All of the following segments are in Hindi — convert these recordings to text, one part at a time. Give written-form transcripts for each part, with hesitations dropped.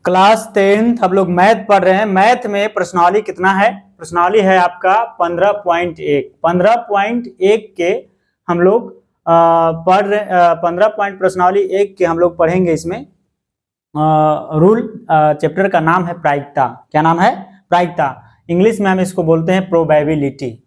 क्लास 10th हम लोग मैथ पढ़ रहे हैं। मैथ में प्रश्नावली कितना है? प्रश्नावली है आपका 15.1। 15.1 के हम लोग पढ़ रहे 15 पॉइंट प्रश्नावली 1 के हम लोग पढ़ेंगे। इसमें रूल चैप्टर का नाम है प्रायिकता। क्या नाम है? प्रायिकता। इंग्लिश में हम इसको बोलते हैं प्रोबेबिलिटी।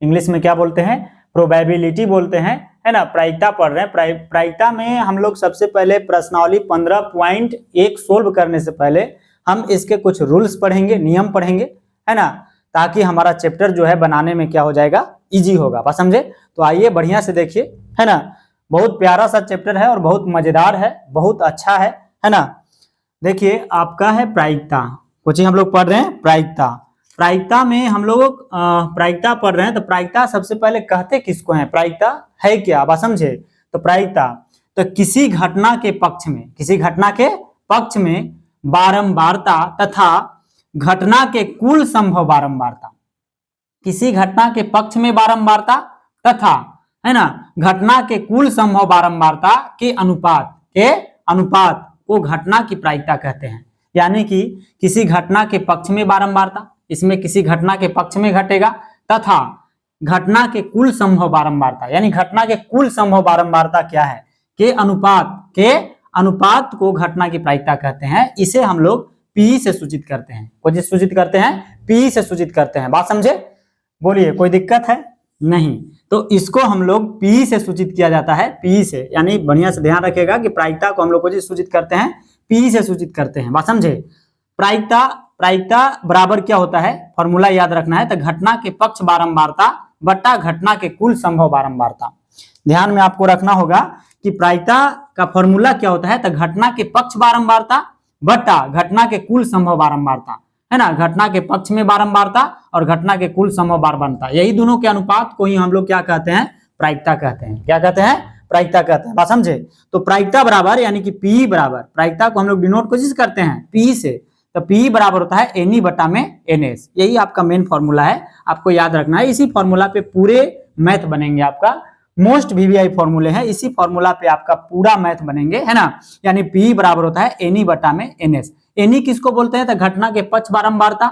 इंग्लिश में क्या बोलते हैं? प्रोबेबिलिटी बोलते हैं, है ना। प्रायिकता पढ़ रहे हैं। प्रायिकता में हम लोग सबसे पहले प्रश्नावली 15.1 सोल्व करने से पहले हम इसके कुछ रूल्स पढ़ेंगे, नियम पढ़ेंगे, है ना, ताकि हमारा चैप्टर जो है बनाने में क्या हो जाएगा, इजी होगा। बस समझे? तो आइए बढ़िया से देखिए, है ना। बहुत प्यारा सा चैप्टर है और बहुत मजेदार है, बहुत अच्छा है ना। देखिए आपका है प्रायिकता। कुछ हम लोग पढ़ रहे हैं प्रायिकता। प्रायिकता में हम लोग प्रायिकता पढ़ रहे हैं। तो प्रायिकता सबसे पहले कहते किसको हैं? प्रायिकता है क्या? बात समझे? तो प्रायिकता तो किसी घटना के पक्ष में, किसी घटना के पक्ष में बारंबारता तथा घटना के कुल संभव बारंबारता, किसी घटना के पक्ष में बारंबारता तथा, है ना, घटना के कुल संभव बारंबारता के अनुपात को घटना की प्रायिकता कहते हैं। यानी कि किसी घटना के पक्ष में बारंबारता, इसमें किसी घटना के पक्ष में घटेगा, तथा घटना के कुल संभव बारंबारता, यानी घटना के कुल संभव बारंबारता क्या है, के अनुपात को घटना की प्रायिकता कहते हैं। इसे हम लोग पी से सूचित करते हैं। कोई सूचित करते हैं? पी से सूचित करते हैं। बात समझे? बोलिए, कोई दिक्कत है? नहीं। तो इसको हम लोग पी से सूचित किया जाता है, पी से। यानी बढ़िया से ध्यान रखिएगा कि प्रायिकता को हम लोग को सूचित करते हैं, पी से सूचित करते हैं। बात समझे? प्रायिकता बराबर क्या होता है? फॉर्मूला याद रखना है। तो घटना के पक्ष बारंबारता बट्टा घटना के कुल संभव बारंबारता। ध्यान में आपको रखना होगा कि प्रायिकता का फॉर्मूला क्या होता है। तो घटना के पक्ष बारंबारता बट्टा घटना के कुल संभव बारंबारता, है ना। घटना के पक्ष में बारंबारता और घटना के कुल संभव बारंबारता, यही दोनों के अनुपात को ही हम लोग क्या कहते हैं? प्रायिकता कहते हैं। क्या कहते हैं? प्रायिकता कहते हैं। बात समझे? तो प्रायिकता बराबर यानी कि पी बराबर, प्रायिकता को हम लोग डिनोट कोशिश करते हैं पी से। तो पी बराबर होता है एन ई बटा में एन एस। यही आपका मेन फॉर्मूला है, आपको याद रखना है। इसी फॉर्मूला पे पूरे मैथ बनेंगे। आपका मोस्ट वीवीआई फॉर्मूले हैं, इसी फॉर्मूला पे आपका पूरा मैथ बनेंगे, है ना। यानी पी बराबर होता है एन ई बटा में एन एस। एन ई किसको बोलते हैं? तो घटना के पक्ष बारंबारता।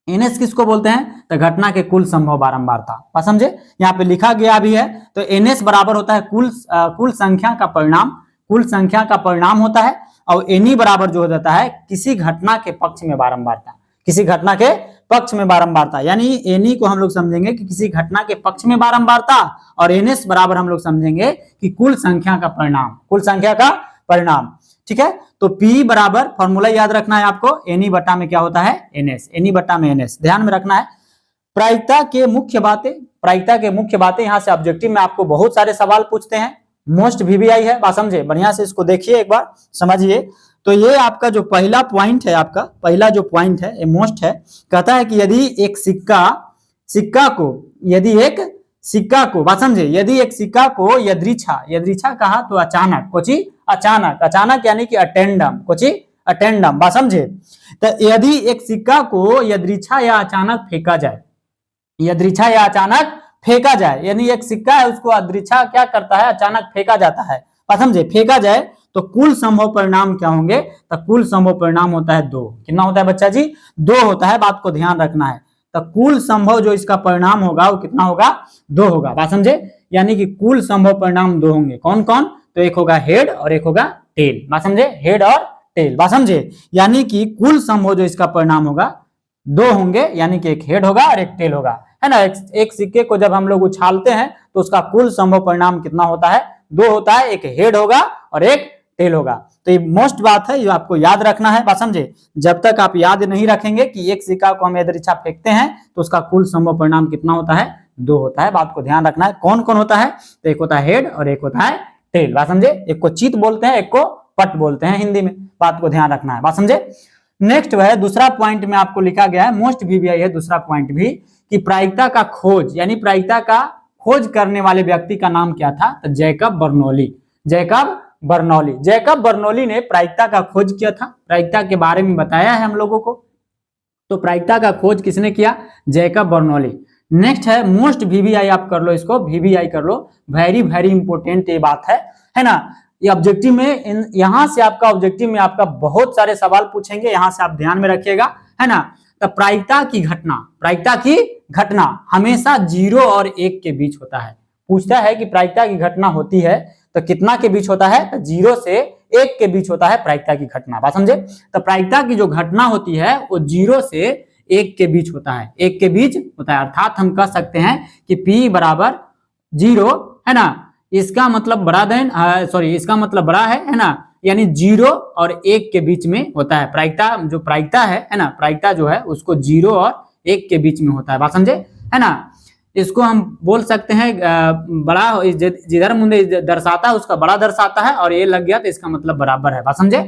एन एस किसको बोलते हैं? तो घटना के कुल संभव बारंबारता। बात समझे? यहाँ पे लिखा गया भी है। तो एन एस बराबर होता है कुल संख्या का परिणाम, कुल संख्या का परिणाम होता है। और एन ई बराबर जो हो जाता है किसी घटना के पक्ष में बारंबारता, किसी घटना के पक्ष में बारंबारता। यानी एन ई को हम लोग समझेंगे कि किसी घटना के पक्ष में बारंबारता, और एन एस बराबर हम लोग समझेंगे कि कुल संख्या का परिणाम, कुल संख्या का परिणाम। ठीक है। तो P बराबर फॉर्मूला याद रखना है आपको, एन ई बटा में क्या होता है? N S. एन ई बटा में एन एस, ध्यान में रखना है। प्रायिकता के मुख्य बातें, प्रायिकता के मुख्य बातें, यहाँ से ऑब्जेक्टिव में आपको बहुत सारे सवाल पूछते हैं। मोस्ट वीवीआई है। बात समझे? बढ़िया से इसको देखिए, एक बार समझिए। तो ये आपका जो पहला पॉइंट है, आपका पहला जो पॉइंट है ये मोस्ट है। कहता है कि यदि एक सिक्का को बात समझे, यदि एक सिक्का को यदृच्छा कहा तो अचानक, कुछ अचानक यानी कि अटेंडम, बात समझे। तो यदि एक सिक्का को यदृच्छा या अचानक फेंका जाए, यदृच्छा या अचानक फेंका जाए, यानी एक सिक्का है उसको अदृच्छा क्या करता है? अचानक फेंका जाता है। बात समझे? फेंका जाए तो कुल संभव परिणाम क्या होंगे? तो कुल संभव परिणाम होता है 2। कितना होता है बच्चा जी? 2 होता है। बात को ध्यान रखना है। तो कुल संभव जो इसका परिणाम होगा वो कितना होगा? 2 होगा। बात समझे? यानी कि कुल संभव परिणाम 2 होंगे। कौन कौन? तो एक होगा हेड और एक होगा टेल। बात समझे? हेड और टेल। बात समझे? यानी कि कुल संभव जो इसका परिणाम होगा 2 होंगे, यानी कि एक हेड होगा और एक टेल होगा, है ना। एक सिक्के को जब हम लोग उछालते हैं तो उसका कुल संभव परिणाम कितना होता है? 2 होता है। एक हेड होगा और एक टेल होगा। तो ये मोस्ट बात है, ये आपको याद रखना है। बात समझे? जब तक आप याद नहीं रखेंगे कि एक सिक्का को हम यदृच्छा फेंकते हैं तो उसका कुल संभव परिणाम कितना होता है? 2 होता है। बात को ध्यान रखना है। कौन कौन होता है? तो एक होता है हेड और एक होता है टेल। बात समझे? एक को चित बोलते हैं, एक को पट बोलते हैं हिंदी में। बात को ध्यान रखना है। बात समझे? नेक्स्ट है दूसरा पॉइंट में आपको लिखा गया है, मोस्ट वीवीआई है दूसरा पॉइंट भी, कि प्रायिकता का खोज, यानी प्रायिकता का खोज करने वाले व्यक्ति का नाम क्या था? तो जैकब बर्नौली ने प्रायिकता का खोज किया था। प्रायिकता के बारे में बताया है हम लोगों को। तो प्रायिकता का खोज किसने किया? Jacob Bernoulli. नेक्स्ट है मोस्ट वीवीआई, आप कर लो इसको, वीवीआई कर लो, वेरी वेरी इंपॉर्टेंट ये बात है ना। ये ऑब्जेक्टिव में यहां से आपका ऑब्जेक्टिव में आपका बहुत सारे सवाल पूछेंगे, यहां से आप ध्यान में रखिएगा, है ना। तो प्रायिकता की घटना हमेशा 0 और 1 के बीच होता है। पूछता है कि प्रायिकता की घटना होती है तो कितना के बीच होता है, तो 0 से 1 के बीच होता है प्रायिकता की घटना। बात समझे। तो प्रायिकता की जो घटना होती है वो 0 से 1 के बीच होता है, 1 के बीच होता है। अर्थात हम कह सकते हैं कि P बराबर 0, है ना, इसका मतलब बड़ा इसका मतलब बड़ा है ना, यानी 0 और 1 के बीच में होता है। प्रायिकता जो प्रायिकता है ना, प्रायिकता जो है उसको 0 और 1 के बीच में होता है। बात समझे, है ना। इसको हम बोल सकते हैं बड़ा, जिधर मुंडे दर्शाता है उसका बड़ा दर्शाता है, और ये लग गया तो इसका मतलब बराबर है। बात समझे।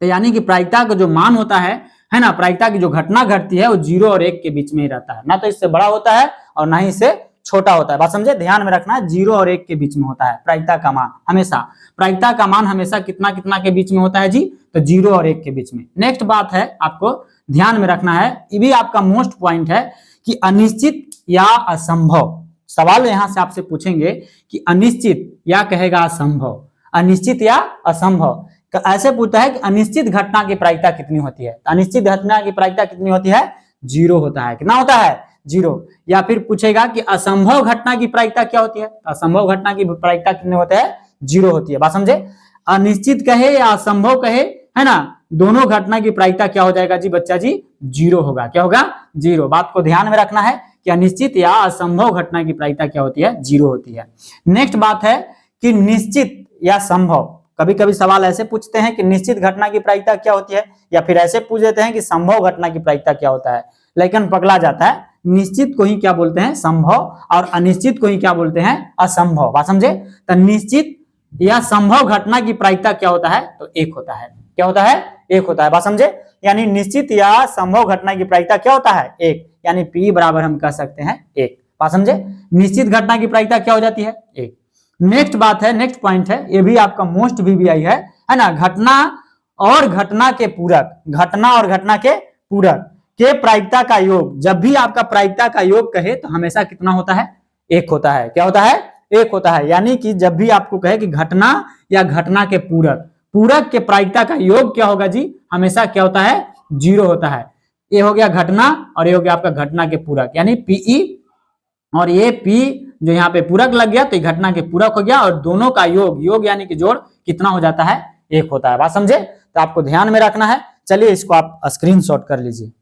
तो यानी कि प्रायिकता का जो मान होता है ना, प्रायिकता की जो घटना घटती है वो 0 और 1 के बीच में ही रहता है, ना तो इससे बड़ा होता है और ना ही इससे छोटा होता है। बात समझे, ध्यान में रखना है, 0 और 1 के बीच में होता है प्रायिकता का मान हमेशा। प्रायिकता का मान हमेशा कितना कितना के बीच में होता है जी, तो 0 और 1 के बीच में। नेक्स्ट बात है आपको ध्यान में रखना है, ये भी आपका मोस्ट पॉइंट है कि अनिश्चित या असंभव। सवाल यहां से आपसे पूछेंगे कि अनिश्चित या कहेगा असंभव, अनिश्चित या असंभव। ऐसे पूछता है कि अनिश्चित घटना की प्रायिकता कितनी होती है। अनिश्चित घटना की प्रायिकता कितनी होती है, 0 होता है। कितना होता है, 0। या फिर पूछेगा कि असंभव घटना की प्रायिकता क्या होती है, असंभव घटना की प्रायिकता कितनी होती है, 0 होती है। बात समझे। अनिश्चित कहे या असंभव कहे, है ना, दोनों घटना की प्रायिकता क्या हो जाएगा जी बच्चा जी, 0 होगा। क्या होगा, 0। बात को ध्यान में रखना है कि अनिश्चित या असंभव घटना की प्रायिकता क्या होती है, 0 होती है। नेक्स्ट बात है कि निश्चित या संभव। कभी कभी सवाल ऐसे पूछते हैं कि निश्चित घटना की प्रायिकता क्या होती है, या फिर ऐसे पूछ देते हैं कि संभव घटना की प्रायिकता क्या होता है, लेकिन पगला जाता है। निश्चित को ही क्या बोलते हैं, संभव, और अनिश्चित को ही क्या बोलते हैं, असंभव। बात समझे। तो निश्चित या संभव घटना की प्रायिकता क्या होता है, तो 1 होता है। क्या होता है, 1 होता है। बात समझे। यानी निश्चित या संभव घटना की प्रायिकता क्या होता है, 1, यानी P बराबर हम कह सकते हैं 1। बात समझे। निश्चित घटना की प्रायिकता क्या हो जाती है, 1। नेक्स्ट बात है, नेक्स्ट पॉइंट है, ये भी आपका मोस्ट VVI है ना। घटना और घटना के पूरक, घटना और घटना के पूरक के प्रायिकता का योग, जब भी आपका प्रायिकता का योग कहे तो हमेशा कितना होता है, 1 होता है। क्या होता है, 1 होता है। यानी कि जब भी आपको कहे कि घटना या घटना के पूरक, पूरक के प्रायिकता का योग क्या होगा जी, हमेशा क्या होता है, 0 होता है। ये हो गया घटना और ये हो गया आपका घटना के पूरक, यानी PE, और ये P जो यहाँ पे पूरक लग गया तो ये घटना के पूरक हो गया, और दोनों का योग यानी कि जोड़ कितना हो जाता है, 1 होता है। बात समझे। तो आपको ध्यान में रखना है। चलिए इसको आप स्क्रीनशॉट कर लीजिए।